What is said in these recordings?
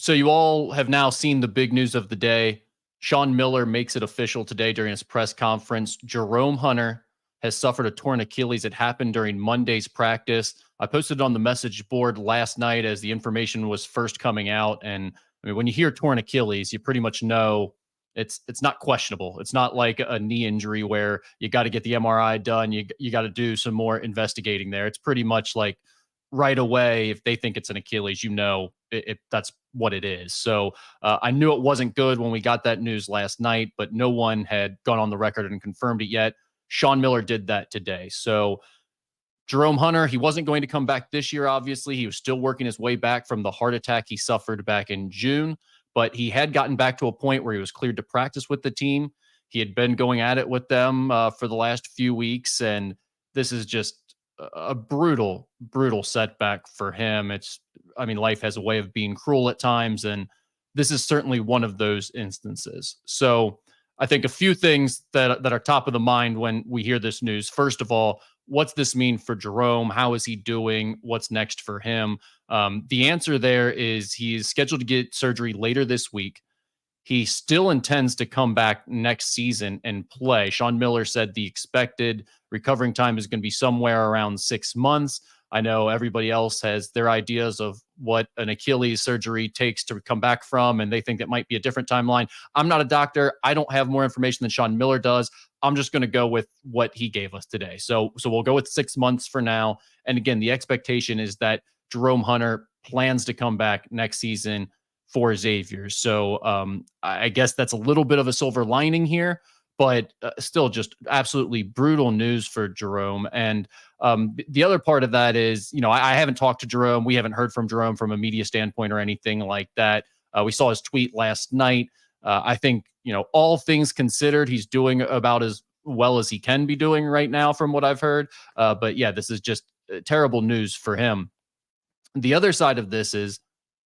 So you all have now seen the big news of the day. Sean Miller makes it official today during his press conference. Jerome Hunter has suffered a torn Achilles. It happened during Monday's practice. I posted it on the message board last night as the information was first coming out. And I mean, when you hear torn Achilles, you pretty much know it's not questionable. It's not like a knee injury where you got to get the MRI done. You got to do some more investigating there. It's pretty much like right away, if they think it's an Achilles, that's what it is. So I knew it wasn't good when we got that news last night, but no one had gone on the record and confirmed it yet. Sean Miller did that today. So Jerome Hunter, he wasn't going to come back this year, obviously. He was still working his way back from the heart attack he suffered back in June, but he had gotten back to a point where he was cleared to practice with the team. He had been going at it with them for the last few weeks, and this is just a brutal, brutal setback for him. I mean, life has a way of being cruel at times, and this is certainly one of those instances. So I think a few things that are top of the mind when we hear this news. First of all, what's this mean for Jerome? How is he doing? What's next for him? The answer there is he's scheduled to get surgery later this week. He still intends to come back next season and play. Sean Miller said the expected recovering time is going to be somewhere around 6 months. I know everybody else has their ideas of what an Achilles surgery takes to come back from, and they think that might be a different timeline. I'm not a doctor. I don't have more information than Sean Miller does. I'm just going to go with what he gave us today. So we'll go with 6 months for now. And again, the expectation is that Jerome Hunter plans to come back next season for Xavier. So I guess that's a little bit of a silver lining here, but still just absolutely brutal news for Jerome. And the other part of that is, I haven't talked to Jerome. We haven't heard from Jerome from a media standpoint or anything like that. We saw his tweet last night. I think, all things considered, he's doing about as well as he can be doing right now from what I've heard. But yeah, this is just terrible news for him. The other side of this is,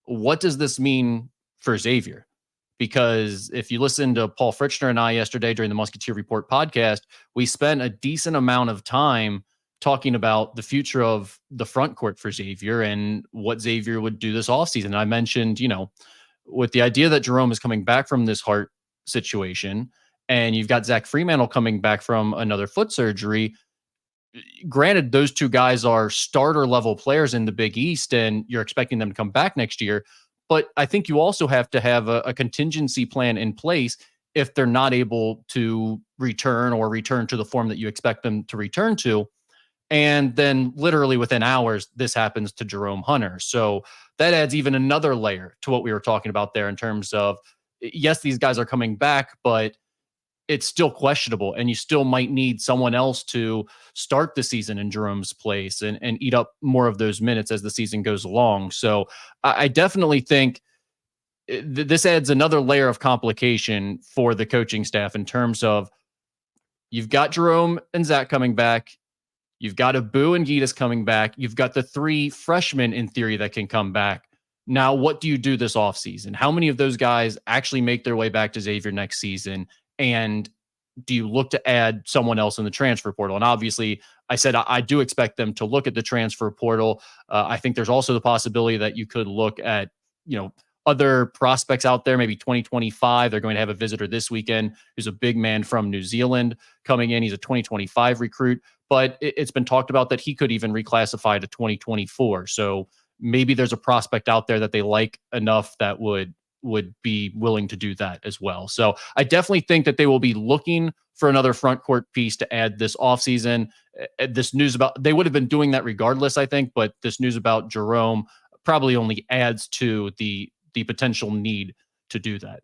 what does this mean for Xavier? Because if you listen to Paul Fritchner and I yesterday during the Musketeer Report podcast, we spent a decent amount of time talking about the future of the front court for Xavier and what Xavier would do this offseason. I mentioned, with the idea that Jerome is coming back from this heart situation and you've got Zach Freemantle coming back from another foot surgery, granted, those two guys are starter level players in the Big East, and you're expecting them to come back next year. But I think you also have to have a contingency plan in place if they're not able to return to the form that you expect them to return to. And then literally within hours, this happens to Jerome Hunter. So that adds even another layer to what we were talking about there in terms of, yes, these guys are coming back, but it's still questionable, and you still might need someone else to start the season in Jerome's place and eat up more of those minutes as the season goes along. So I definitely think this adds another layer of complication for the coaching staff in terms of, you've got Jerome and Zach coming back. You've got Abu and Gitas coming back. You've got the three freshmen in theory that can come back. Now, what do you do this offseason? How many of those guys actually make their way back to Xavier next season? And do you look to add someone else in the transfer portal? And obviously, I said I do expect them to look at the transfer portal. I think there's also the possibility that you could look at, other prospects out there, maybe 2025. They're going to have a visitor this weekend who's a big man from New Zealand coming in. He's a 2025 recruit, but it's been talked about that he could even reclassify to 2024. So maybe there's a prospect out there that they like enough that would be willing to do that as well. So I definitely think that they will be looking for another front court piece to add this offseason. This news they would have been doing that regardless, I think, but this news about Jerome probably only adds to the potential need to do that.